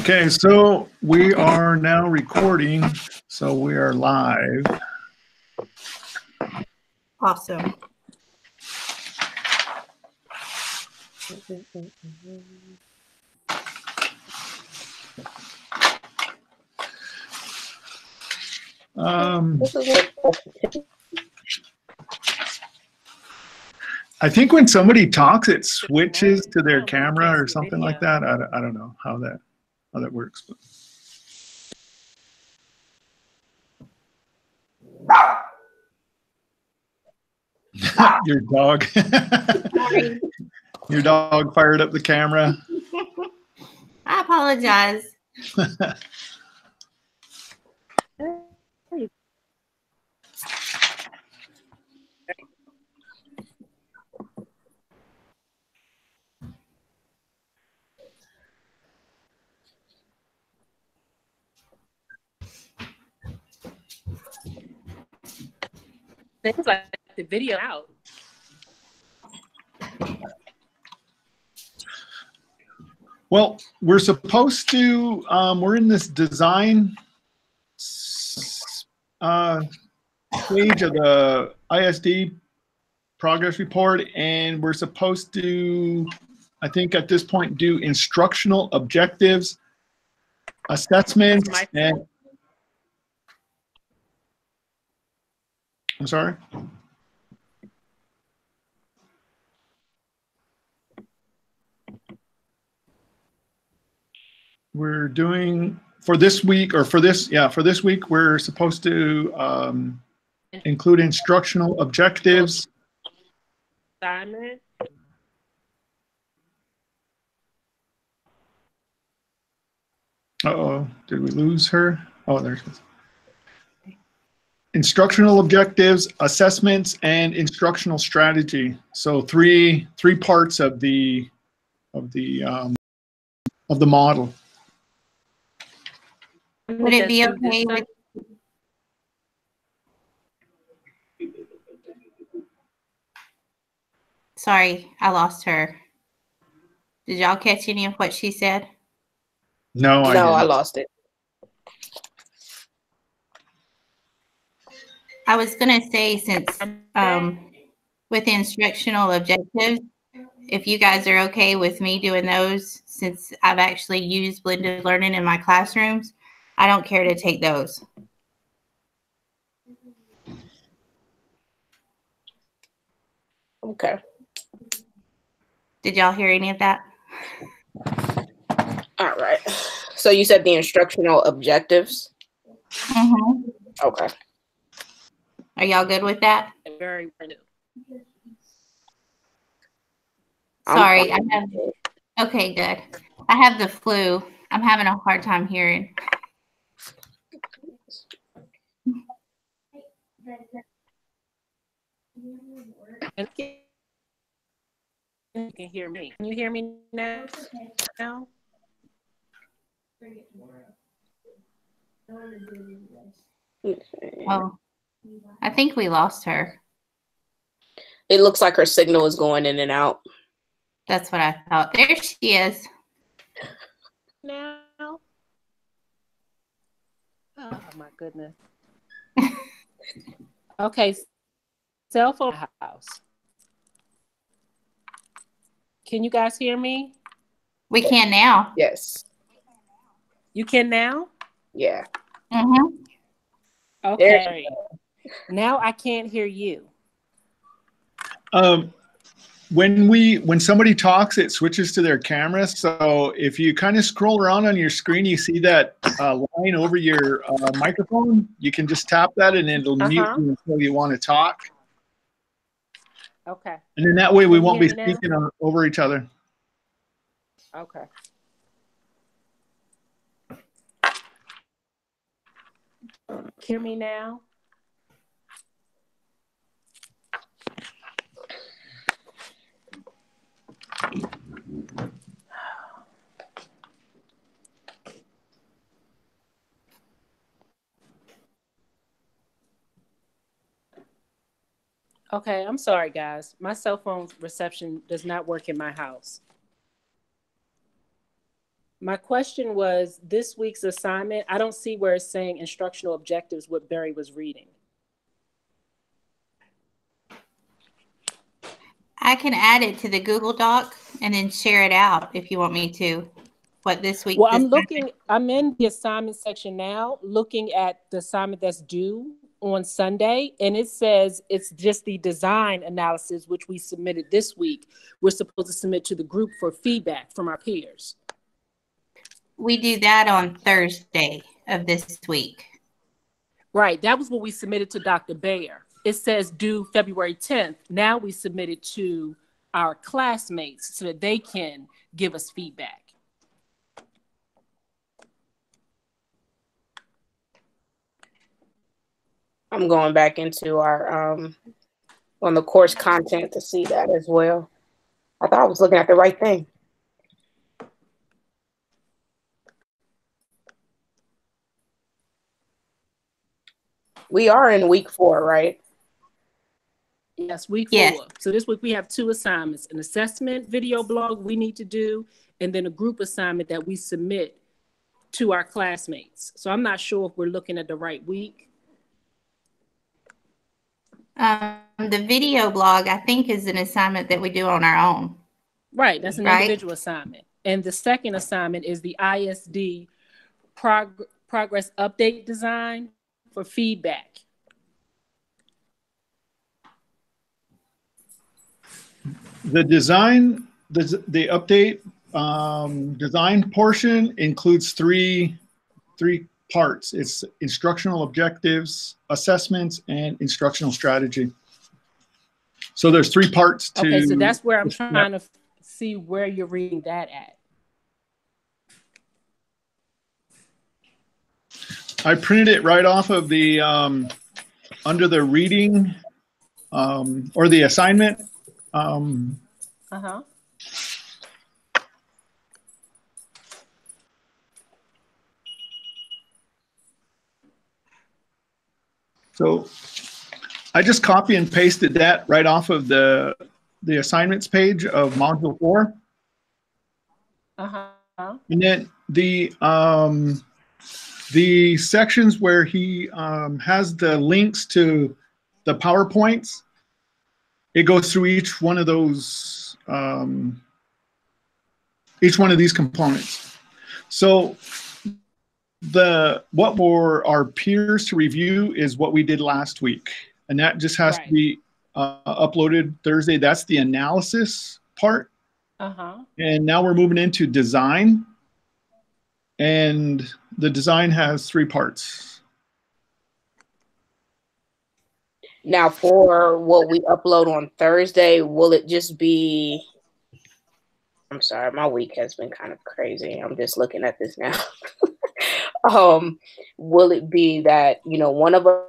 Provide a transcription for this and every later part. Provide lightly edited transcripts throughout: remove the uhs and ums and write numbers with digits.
Okay, so we are now recording, so we are live. Awesome. I think when somebody talks, it switches to their camera or something like that. I don't know how that works. But. Your dog. Sorry. Your dog fired up the camera. I apologize. Things like the video out. Well, we're supposed to, we're in this design stage of the ISD progress report, and we're supposed to, I think at this point, do instructional objectives, assessments, and I'm sorry? We're doing for this week, or for this week, we're supposed to include instructional objectives. Assignment. Uh-oh, did we lose her? Oh, there she is. Instructional objectives, assessments, and instructional strategy. So three parts of the model. Would it be okay with? Sorry, I lost her. Did y'all catch any of what she said? No, I lost it. I was going to say, since with instructional objectives, if you guys are okay with me doing those, since I've actually used blended learning in my classrooms, I don't care to take those. Okay. Did y'all hear any of that? All right. So you said the instructional objectives? Mm-hmm. Okay. Are y'all good with that? Very Sorry, okay, good. I have the flu. I'm having a hard time hearing. You can hear me. Can you hear me now? Oh, I think we lost her. It looks like her signal is going in and out. That's what I thought. There she is. Now. Oh my goodness. Okay. Cell phone house. Can you guys hear me? We can now. Yes. You can now? Yeah. Mm-hmm. Okay. Now I can't hear you. When somebody talks, it switches to their camera. So if you kind of scroll around on your screen, you see that line over your microphone. You can just tap that, and it'll mute you until you want to talk. Okay. And then that way we won't be speaking over each other. Okay. Hear me now? Okay, I'm sorry, guys. My cell phone reception does not work in my house. My question was this week's assignment. I don't see where it's saying instructional objectives, what Barry was reading. I can add it to the Google Doc and then share it out if you want me to. What this week? Well, I'm in the assignment section now, looking at the assignment that's due on Sunday, and it says it's just the design analysis, which we submitted this week. We're supposed to submit to the group for feedback from our peers. We do that on Thursday of this week. Right, that was what we submitted to Dr. Bayer. It says due February 10th. Now we submit it to our classmates so that they can give us feedback. I'm going back into our on the course content to see that as well. I thought I was looking at the right thing. We are in week 4, right? Yes, week 4. So this week we have 2 assignments, an assessment video blog we need to do, and then a group assignment that we submit to our classmates. So I'm not sure if we're looking at the right week. The video blog, I think, is an assignment that we do on our own. Right, that's an individual assignment. And the second assignment is the ISD progress update design for feedback. The design, the update design portion includes three parts. It's instructional objectives, assessments, and instructional strategy. So there's 3 parts to. Okay, so that's where I'm trying to see where you're reading that at. I printed it right off of the under the reading or the assignment. So I just copy and pasted that right off of the assignments page of module 4. And then the sections where he has the links to the PowerPoints, it goes through each one of those, each one of these components. So what for our peers to review is what we did last week. And that just has to be uploaded Thursday. That's the analysis part. And now we're moving into design. And the design has 3 parts. Now, for what we upload on Thursday, will it just be, I'm sorry, my week has been kind of crazy. I'm just looking at this now. Will it be that, you know, one of us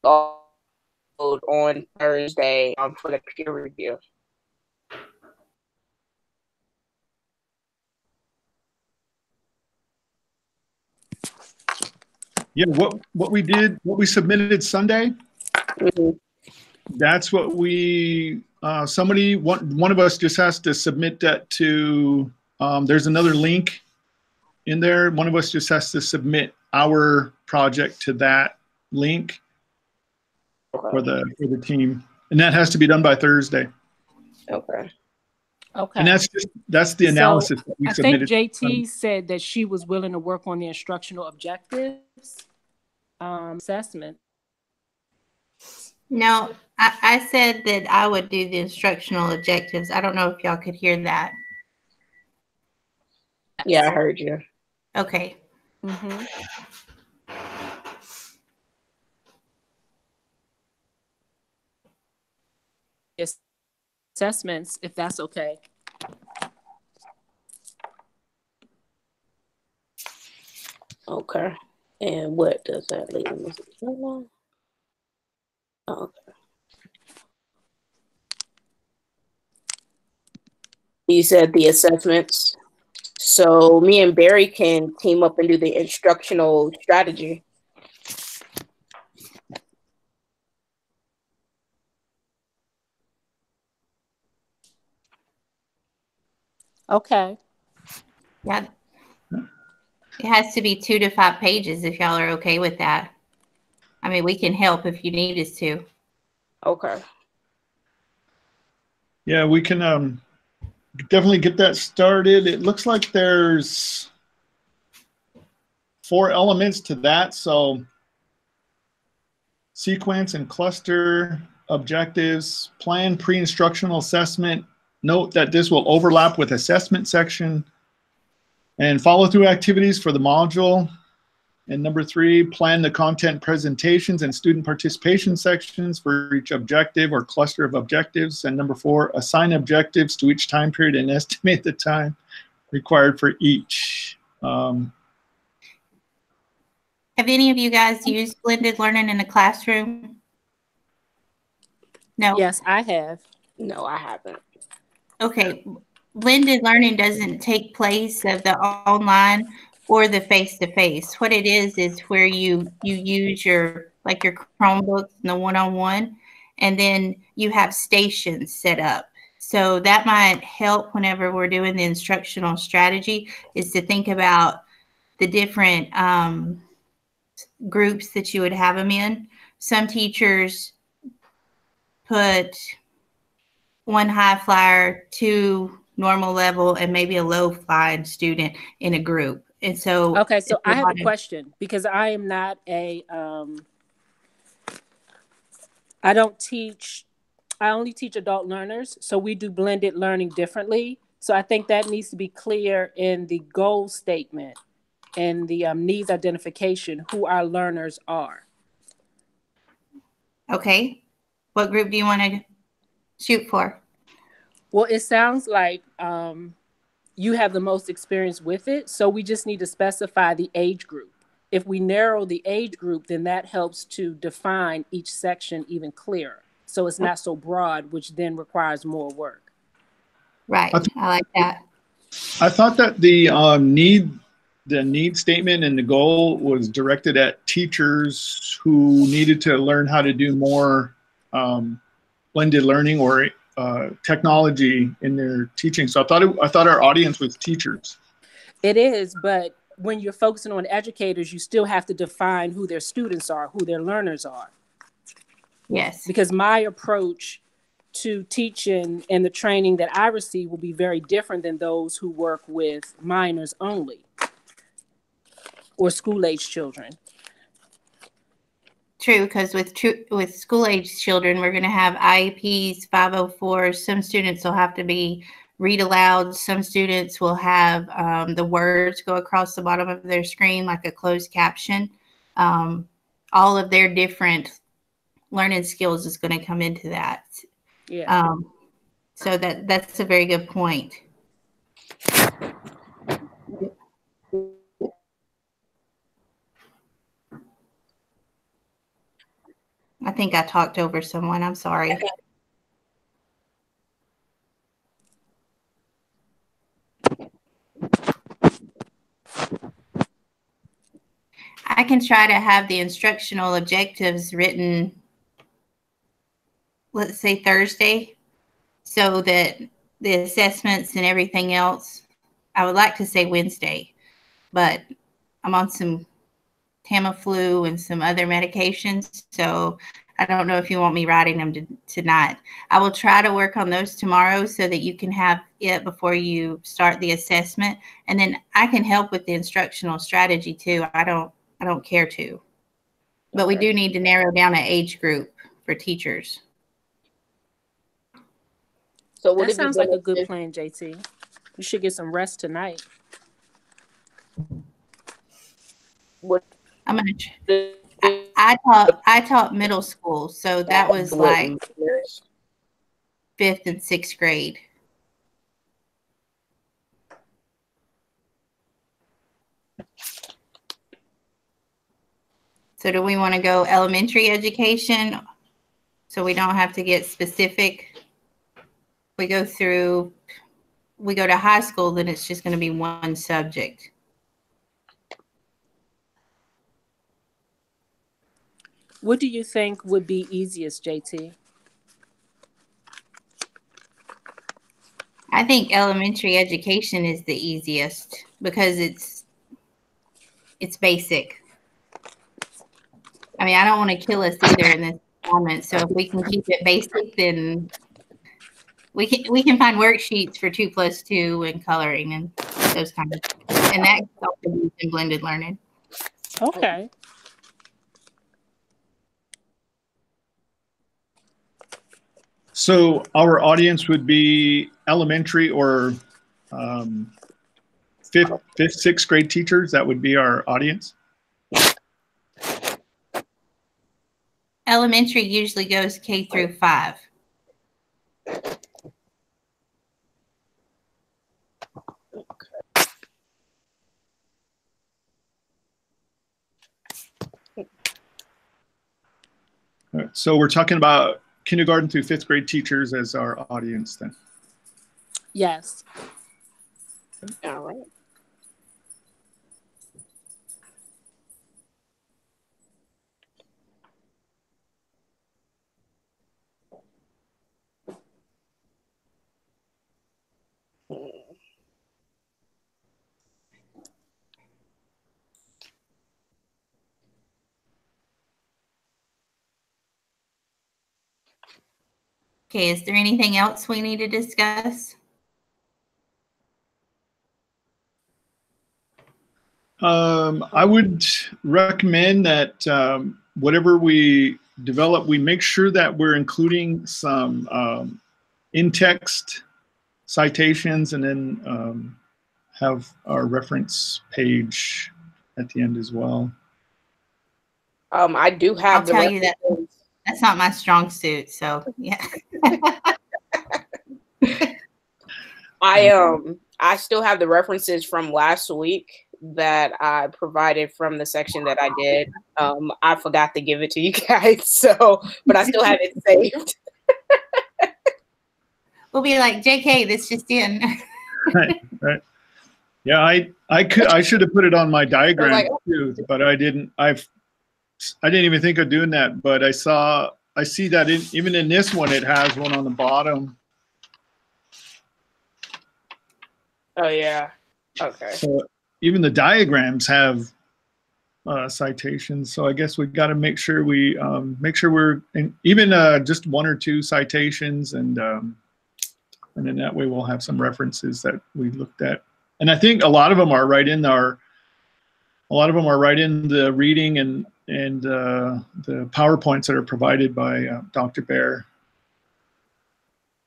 on Thursday for the peer review? Yeah, what we did, what we submitted Sunday, that's what we, one of us just has to submit that to, there's another link in there. One of us just has to submit our project to that link for the team. And that has to be done by Thursday. Okay. And that's the analysis that we submitted. I think JT said that she was willing to work on the instructional objectives assessment. No, I said that I would do the instructional objectives. I don't know if y'all could hear that. Yeah, I heard you. Okay. Assessments, if that's okay. Okay. And what does that leave? Oh, okay. You said the assessments. So me and Barry can team up and do the instructional strategy. Okay. Yeah. It has to be 2 to 5 pages if y'all are okay with that. I mean, we can help if you need us to. Okay. Yeah, we can definitely get that started. It looks like there's 4 elements to that. So sequence and cluster, objectives, plan pre-instructional assessment. Note that this will overlap with assessment section, and follow through activities for the module. And number 3, plan the content presentations and student participation sections for each objective or cluster of objectives. And number 4, assign objectives to each time period and estimate the time required for each. Have any of you guys used blended learning in the classroom? No. Yes, I have. No, I haven't. Okay. Blended learning doesn't take place of the online or the face-to-face. What it is where you use your Chromebooks and the one-on-one, and then you have stations set up. So that might help whenever we're doing the instructional strategy, is to think about the different groups that you would have them in. Some teachers put 1 high flyer, 2 normal level, and maybe a low flying student in a group. And so, okay, so I have a question, because I am not a, I only teach adult learners. So we do blended learning differently. So I think that needs to be clear in the goal statement and the needs identification, who our learners are. Okay. What group do you want to shoot for? Well, it sounds like you have the most experience with it. So we just need to specify the age group. If we narrow the age group, then that helps to define each section even clearer. So it's not so broad, which then requires more work. Right. I like that. I thought that the need statement and the goal was directed at teachers who needed to learn how to do more blended learning or technology in their teaching. So I thought our audience was teachers. It is, but when you're focusing on educators, you still have to define who their students are, who their learners are. Yes. Because my approach to teaching and the training that I receive will be very different than those who work with minors only or school-age children. True, because with school-age children, we're going to have IEPs, 504s. Some students will have to be read aloud. Some students will have the words go across the bottom of their screen like a closed caption. All of their different learning skills is going to come into that. Yeah. So that's a very good point. I think I talked over someone. I'm sorry. I can try to have the instructional objectives written, let's say Thursday, so that the assessments and everything else, I would like to say Wednesday, but I'm on some Tamiflu and some other medications, so I don't know if you want me writing them tonight. I will try to work on those tomorrow so that you can have it before you start the assessment, and then I can help with the instructional strategy too. I don't care to, but we do need to narrow down an age group for teachers. So that sounds like a good plan, JT. You should get some rest tonight. What? I'm gonna. I taught middle school, so that was like 5th and 6th grade. So do we want to go elementary education so we don't have to get specific? We go to high school, then it's just going to be one subject. What do you think would be easiest, JT? I think elementary education is the easiest because it's basic. I mean, I don't want to kill us either in this moment. So if we can keep it basic, then we can find worksheets for 2 + 2 and coloring and those kinds of things. And that can also be in blended learning. Okay. So our audience would be elementary or fifth, 6th grade teachers. That would be our audience. Elementary usually goes K through 5. All right, so we're talking about kindergarten through 5th grade teachers as our audience then. Yes. All right. Okay, is there anything else we need to discuss? I would recommend that whatever we develop, we make sure that we're including some in-text citations and then have our reference page at the end as well. I do have I'll tell you that that's not my strong suit, so yeah. I still have the references from last week that I provided from the section that I did. I forgot to give it to you guys, so but I still have it saved. We'll be like, JK, this just in. Right. Yeah, I should have put it on my diagram like, too, but I didn't. I didn't even think of doing that, but I see that even in this one, it has one on the bottom. Oh yeah. Okay. So even the diagrams have citations. So I guess we've got to make sure we're in, even just 1 or 2 citations, and then that way we'll have some references that we looked at. And I think a lot of them are right in the reading and the PowerPoints that are provided by Dr. Bear.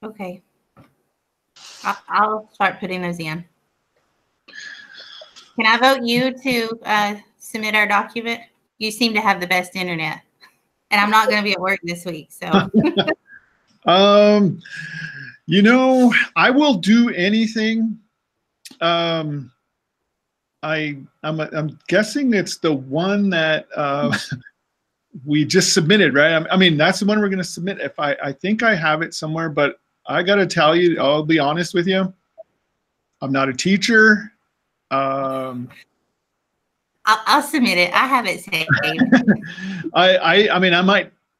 Okay. I'll start putting those in. Can I vote you to submit our document? You seem to have the best internet. And I'm not going to be at work this week, so. You know, I will do anything. I'm guessing it's the one that we just submitted, right? I mean, that's the one we're going to submit. If I think I have it somewhere, but I got to tell you, I'll be honest with you. I'm not a teacher. I'll submit it. I have it saved. I mean,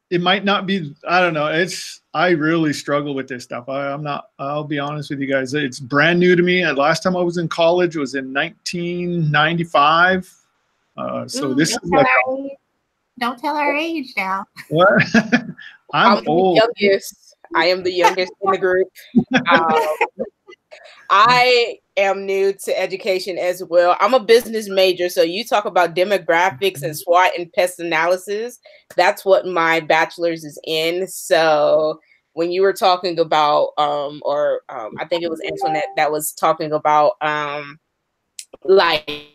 it might not be, I don't know. I really struggle with this stuff. I'll be honest with you guys. It's brand new to me. Last time I was in college was in 1995. So Ooh, this is like, don't tell our age now. What? I'm old. The youngest. I am the youngest in the group. I am new to education as well. I'm a business major, so you talk about demographics and SWOT and pest analysis. That's what my bachelor's is in. So when you were talking about, I think it was Antoinette that was talking about, like,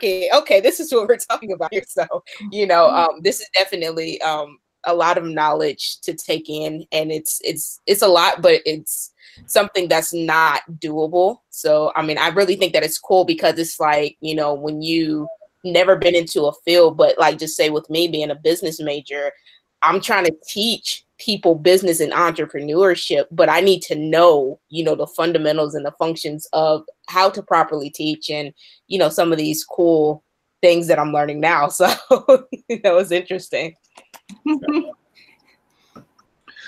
okay, this is what we're talking about here. So, you know, this is definitely a lot of knowledge to take in, and it's a lot, but it's something that's not doable. So, I mean, I really think that it's cool because it's like, you know, when you never been into a field, but like just say with me being a business major, I'm trying to teach people business and entrepreneurship, but I need to know, you know, the fundamentals and the functions of how to properly teach and, you know, some of these cool things that I'm learning now. So, you know, it's interesting.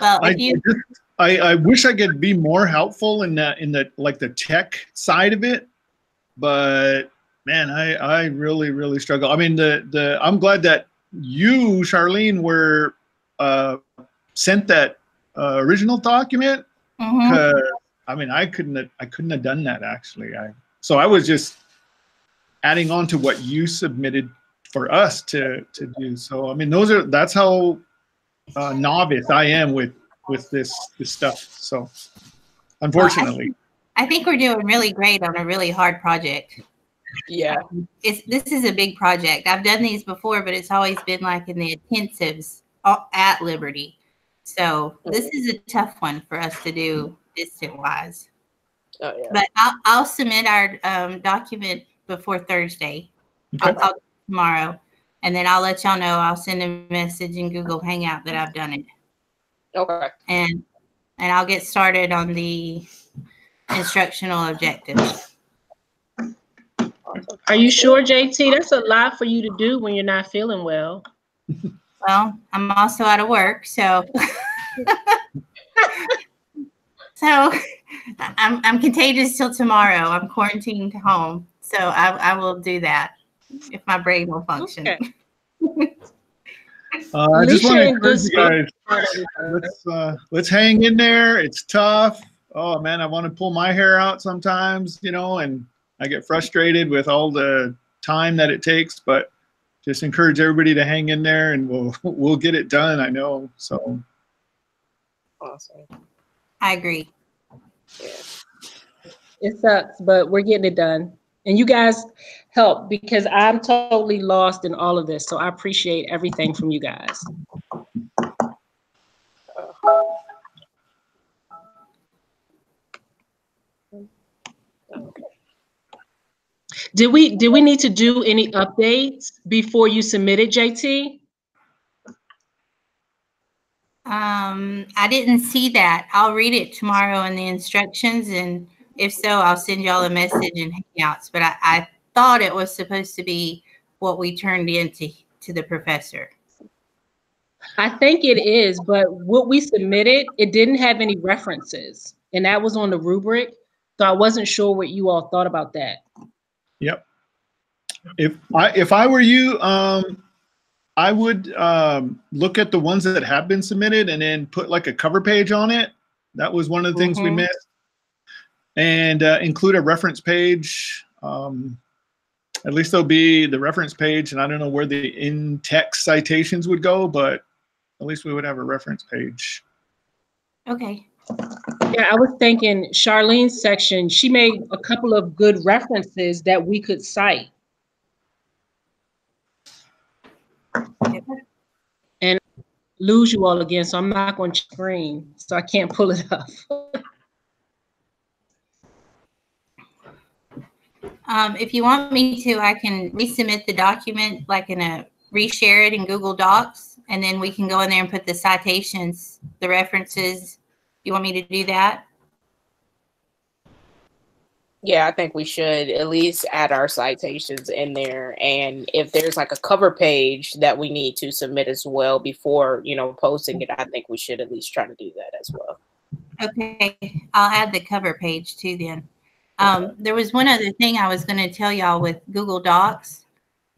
Well, if you I wish I could be more helpful in the like the tech side of it, but man, I really struggle. I mean, I'm glad that you, Charlene, were sent that original document, because I mean, I couldn't have done that actually. So I was just adding on to what you submitted for us to do. So I mean, that's how novice I am with this stuff. So unfortunately, I think we're doing really great on a really hard project. Yeah. This is a big project. I've done these before, but it's always been like in the intensives at Liberty. So this is a tough one for us to do distant wise. Oh, yeah. But I'll submit our document before Thursday. Okay. I'll talk tomorrow, and then I'll let y'all know. I'll send a message in Google Hangout that I've done it. Okay. And I'll get started on the instructional objectives. Are you sure, JT? That's a lot for you to do when you're not feeling well. Well, I'm also out of work, so I'm contagious till tomorrow. I'm quarantined home, so I will do that if my brain will function. Okay. I just want to encourage you guys. Let's hang in there. It's tough. Oh man, I want to pull my hair out sometimes, and I get frustrated with all the time that it takes. But just encourage everybody to hang in there, and we'll get it done. I know. So awesome. I agree. Yeah. It sucks, but we're getting it done. And you guys help, because I'm totally lost in all of this. So I appreciate everything from you guys. Did we need to do any updates before you submitted, JT? I didn't see that. I'll read it tomorrow in the instructions, and if so, I'll send y'all a message in Hangouts. But I thought it was supposed to be what we turned into the professor. I think it is, but what we submitted, it didn't have any references, and that was on the rubric. So I wasn't sure what you all thought about that. Yep. If I were you, I would look at the ones that have been submitted and then put like a cover page on it. That was one of the things we missed. And include a reference page. At least there'll be the reference page, and I don't know where the in-text citations would go, but at least we would have a reference page. Okay. Yeah, I was thinking Charlene's section, she made a couple of good references that we could cite. And lose you all again, so I'm not going to screen, so I can't pull it up. If you want me to, I can resubmit the document, like reshare it in Google Docs, and then we can go in there and put the citations, the references. You want me to do that? Yeah, I think we should at least add our citations in there. And if there's like a cover page that we need to submit as well before, posting it, I think we should at least try to do that as well. Okay, I'll add the cover page too then. There was one other thing I was going to tell y'all with Google Docs.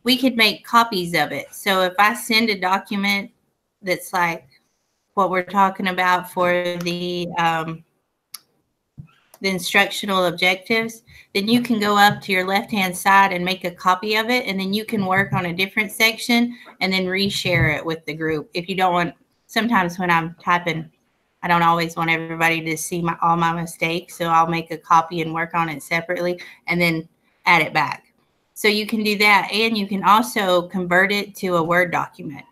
We could make copies of it. So if I send a document that's like what we're talking about for the instructional objectives, then you can go up to your left-hand side and make a copy of it, and then you can work on a different section and then reshare it with the group. If you don't want, sometimes when I'm typing, I don't always want everybody to see all my mistakes, so I'll make a copy and work on it separately and then add it back. So you can do that, and you can also convert it to a Word document,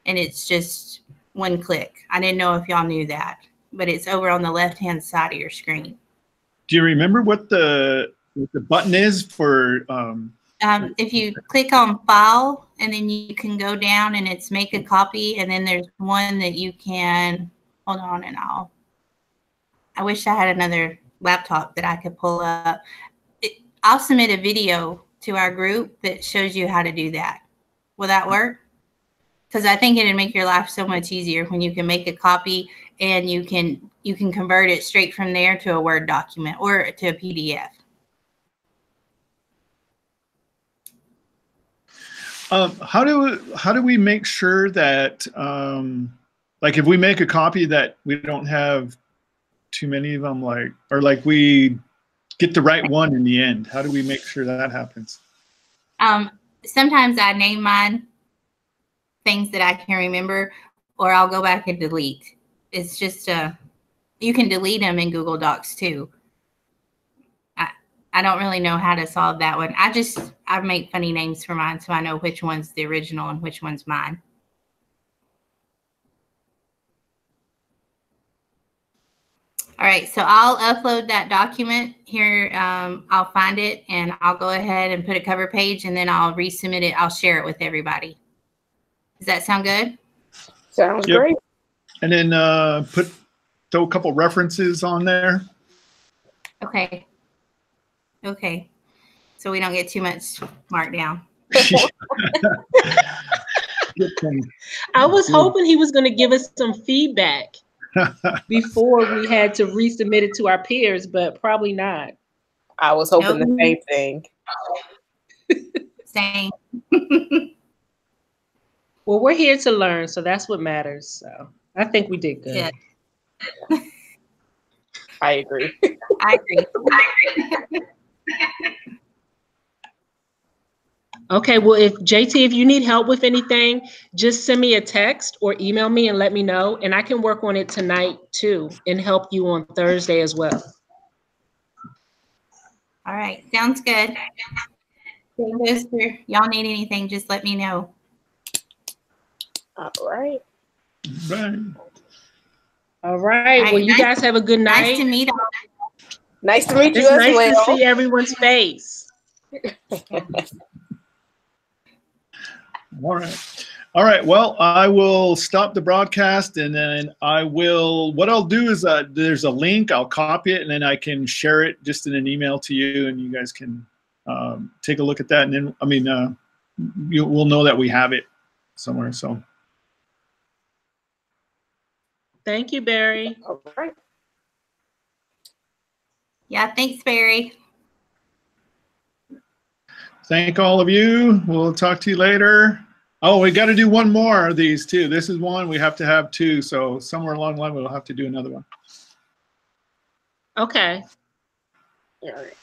and it's just one click. I didn't know if y'all knew that, but it's over on the left-hand side of your screen. Do you remember what the button is for? If you click on File, and then you can go down, and it's Make a Copy, and then there's one that you can, hold on, and I wish I had another laptop that I could pull up. I'll submit a video to our group that shows you how to do that. Will that work? because I think it'd make your life so much easier when you can make a copy and you can convert it straight from there to a Word document or to a PDF. How do we make sure that like if we make a copy that we don't have too many of them, like, or like we get the right one in the end? How do we make sure that happens? Sometimes I name mine things that I can remember, or I'll go back and delete. It's just you can delete them in Google Docs too. I don't really know how to solve that one. I make funny names for mine so I know which one's the original and which one's mine. All right, so I'll upload that document here. I'll find it and I'll go ahead and put a cover page, and then I'll resubmit it. I'll share it with everybody. Does that sound good? Sounds great. And then throw a couple references on there. Okay. Okay. So we don't get too much markdown. I was hoping he was going to give us some feedback before we had to resubmit it to our peers, but probably not. I was hoping the same thing. Same. Well, we're here to learn, so that's what matters. So I think we did good. Yeah. I agree. I agree. Okay, well, if you need help with anything, just send me a text or email me and let me know, and I can work on it tonight too and help you on Thursday as well. All right, sounds good. Y'all need anything, just let me know. All right. Right. All right. Well, you guys have a good night. Nice to meet all. Nice to meet you It's as nice well. to see everyone's face. All right. All right. Well, I will stop the broadcast, and then what I'll do is there's a link. I'll copy it, and then I can share it just in an email to you, and you guys can take a look at that. And then, we'll know that we have it somewhere. So. Thank you, Barry. All right. Yeah, thanks, Barry. Thank all of you. We'll talk to you later. Oh, we got to do one more of these too. This is one. We have to have two. So somewhere along the line, we'll have to do another one. Okay. All right.